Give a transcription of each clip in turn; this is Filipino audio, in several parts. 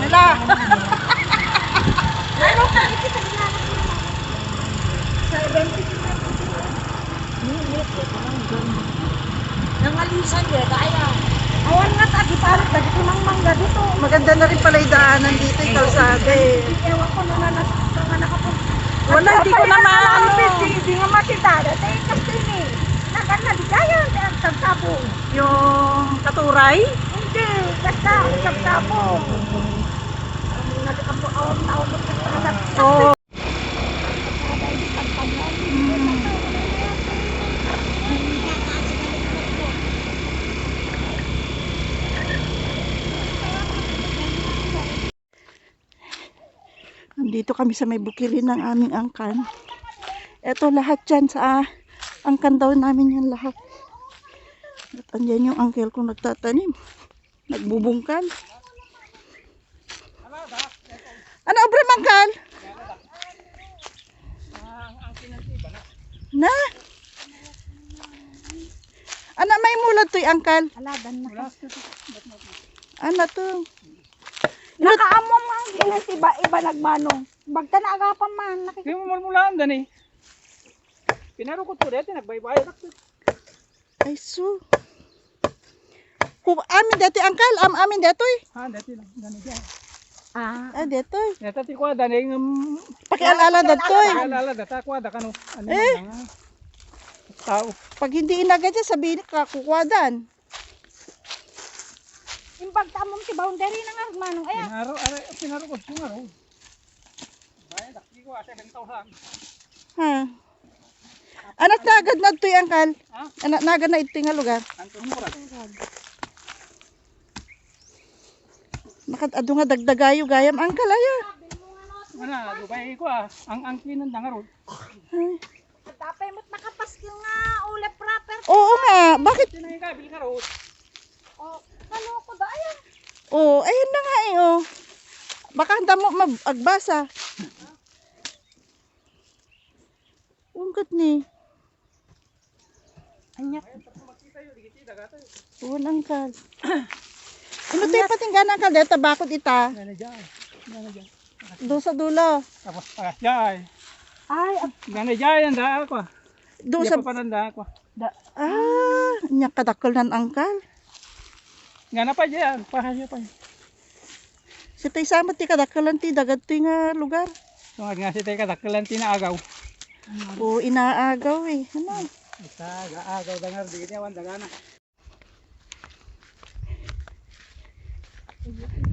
Wala. Ano ka kita na? 70. Nangalisan dia kaya. Awan nga tagi parang dagi tunang mangga dito. Maganda na rin pala yung daanan dito, yung kalsada eh. Ewan ko na nakapun. Wala, hindi ko na maano. Hindi nga makita. Dati kasi ni. Nakana di kaya ang sabsabong. Yung katuray? Hindi, basta ang sabsabong. Nagkakampo awam-awam mo sa parasat. Oo. Nandito kami sa may bukilin ng aming angkan. Ito lahat dyan sa angkan daw namin yan lahat. At andyan yung uncle ko nagtatanim. Nagbubungkal. Ano obra mangkal? Na? Anak may mulad to'y angkal? Aladan na. Ano to? Nakaamom ang ginas iba nagmanong. Bagta na agapan man. Hindi mo malmulaan dan eh. Pinaro ko to dito, nagbaybayan ako. Ay so. Kung amin dati angkal, amin dito eh. Ha, dito lang, dani dyan. Ah, dito eh. Dito ti ko dani ng Pakialala dito eh. alala data ko da kano. Ano Eh. nga. Tao. Pag hindi inagad yan, sabihin ka kukwadan. Imbagta mo si boundary na nga manong. Ayan. Pinaro ko sungaro. Bayad ako ko asa ng tawhan. Ha? Anak nagad na ito yung angkal. Ha? Anak nagad na ito yung lugar. Ang tumura. Makadado nga dagdagayo gayam angkal aya. Ana, dubay ko ang kinan dangarod. Ay. Tapay mo't nakapas yung nga ulap proper. Oo nga, bakit? Tinay ka bil karod. Oh, kaloko da ayan. Oo, ayun na nga eh oh. Baka handa mo magbasa. Ungkat ni. Anyat. Uwan angkal. Ino tayo patinggan angkal dito bakod ita. Dani dyan. Dani dyan. Doon sa dulo. Tapos pagas dyan. Ay, Dani dyan da ako. Doon Di sa pa pananda ako. nya kadakol nan angkal. Nga na pa dyan, pahasya pa. Si tay sama ti kadakalan ti dagad ti nga lugar. Tungad nga si tayo kadakalan tinaagaw. O inaagaw eh. Ano? Isa, gaagaw dangar, di kanya wan dagana.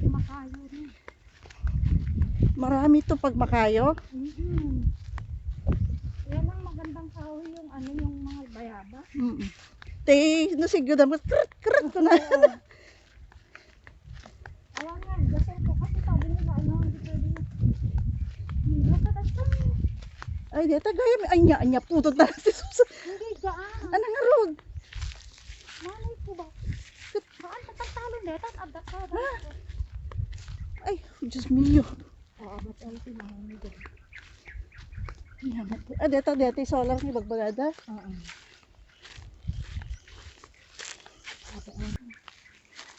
makayo rin. Marami to pag makayo. Yan ang magandang kahoy yung ano yung mga bayaba. Te, no siguro dapat krat ko na. Ayan nga, gasol ko kasi sabi nila ano, hindi pwede. Hindi ka Ay, dito gaya anya putot na si Susan. Hindi gaan. Ano nga road? Malay ko ba? Saan tatalon dito? Adak ka. Ay, Diyos mio. Oo, ba't alam ko na hindi dito? Dito solar ni bagbagada. Oo.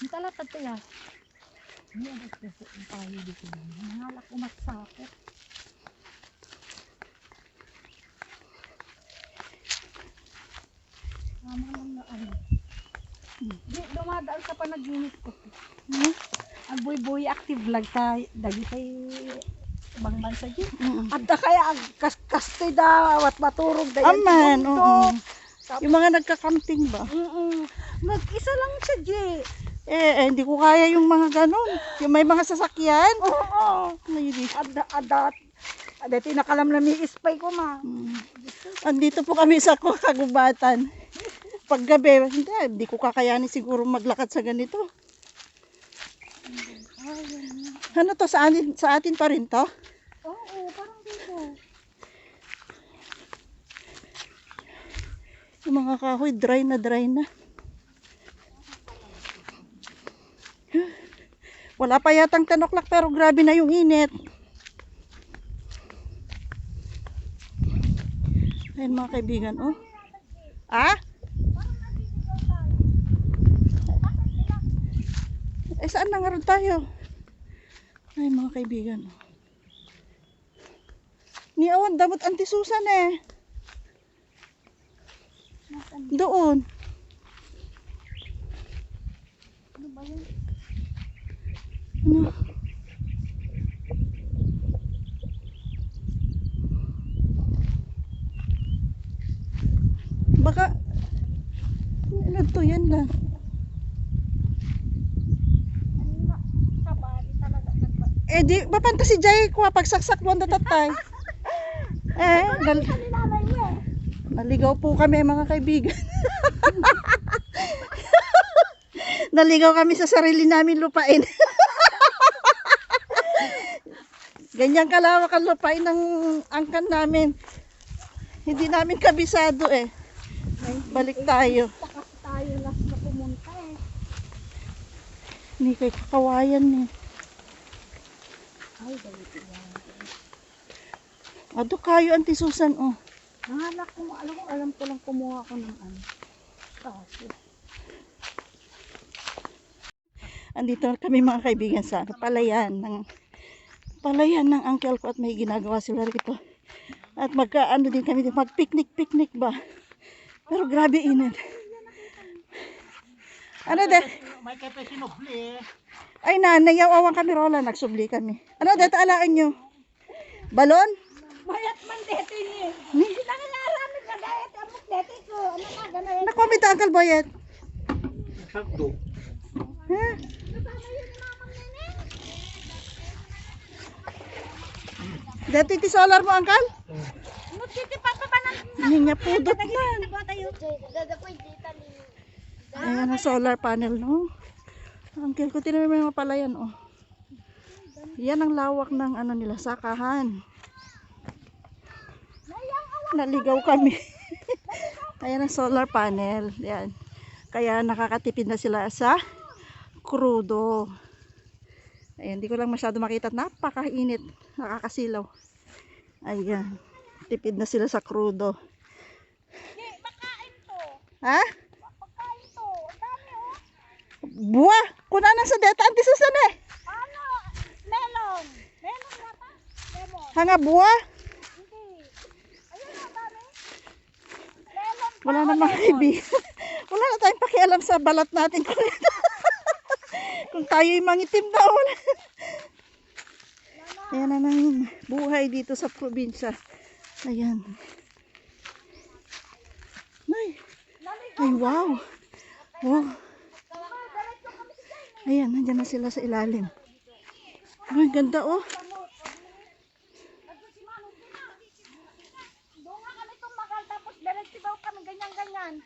Ang talatad to ya. Hindi ang nagpeso ang tayo dito. Nangalak umatsakot. Tama lang na ano. Di, dumadaan sa panaginip ko. Ang buy-buy active vlog sa dagitay ibang bansa dyan. At da kaya ang kaste da wat maturog da yan. Aman, Ito. oo. Yung mga nagka-camping ba? Mag-isa lang siya, J. Hindi ko kaya yung mga ganon. Yung may mga sasakyan. Oo. Ada tinakalamlami ispay ko ma. Andito po kami sa kagubatan. Paggabi, hindi ko kakayanin siguro maglakad sa ganito. Ano to, sa atin pa rin to? Oo, parang dito. Yung mga kahoy, dry na. Wala pa yatang 10 o'clock pero grabe na yung init. Ayun mga kaibigan, oh. Ah? Ay, saan na nga rin tayo? Ay, mga kaibigan. Ni awan, damot Auntie Susan eh. Doon. Ano ba yun? Ano? Baka, ano to yan lang. Ano na? Kabali talaga. Eh di, mapanta si Jay ko pagsaksak mo ang datatay. Kaninanay mo eh. Naligaw po kami mga kaibigan. Naligaw kami sa sarili namin lupain. Ganyan kalawak ang lupain ng angkan namin. Hindi namin kabisado eh. Ay, balik tayo. Takas tayo last na pumunta eh. Hindi kay kakawayan eh. Ay, galit yan. Ado kayo Auntie Susan oh. Alam ko lang kumuha ko ng ano. Kasi. Andito kami mga kaibigan sa palayan ng uncle ko at may ginagawa sila rito. At magkaano din kami din mag-picnic ba. Pero grabe init. Ano de? May kape sinubli eh. Ay nanay, awang kami rola, nagsubli kami. Ano de, taalaan nyo? Balon? Mayat man dito niya. Ni? Nangangaramid na dahil amok dito ko. Ano na gano'n? Nakomit Uncle Boyet. Sakto. Ha? Dito iti solar mo Uncle? Nagtitipan pa ba ng Hindi niya pudot na. nagawa tayo? Dadapoy dito ni. Ayan ang solar panel no. Uncle ko tinamin mo yung mga palayan oh. Yan ang lawak ng ano nila, sakahan. Naligaw kami. Ayan ang solar panel. Yan. Kaya nakakatipid na sila sa krudo. Ayan, hindi ko lang masyado makita. Napakainit. Nakakasilaw. Ayan. Tipid na sila sa krudo. Makain to. Ha? Makain to. Dami oh. Buwa! Kuna na sa deta. Auntie Susan eh. Ano? Melon. Melon na ba? Lemon. Hanga buwa. Hindi. Ayun na dami. Melon. Wala na mga kaibigan. Wala na tayong pakialam sa balat natin. Kung tayo'y mangitim na wala. Ayan na nang buhay dito sa probinsya. Ayan. Ay wow. Wow. Ayan, nandyan na sila sa ilalim. Ay, ganda oh. Doon nga kami tumagal tapos diretso daw kami ganyan-ganyan.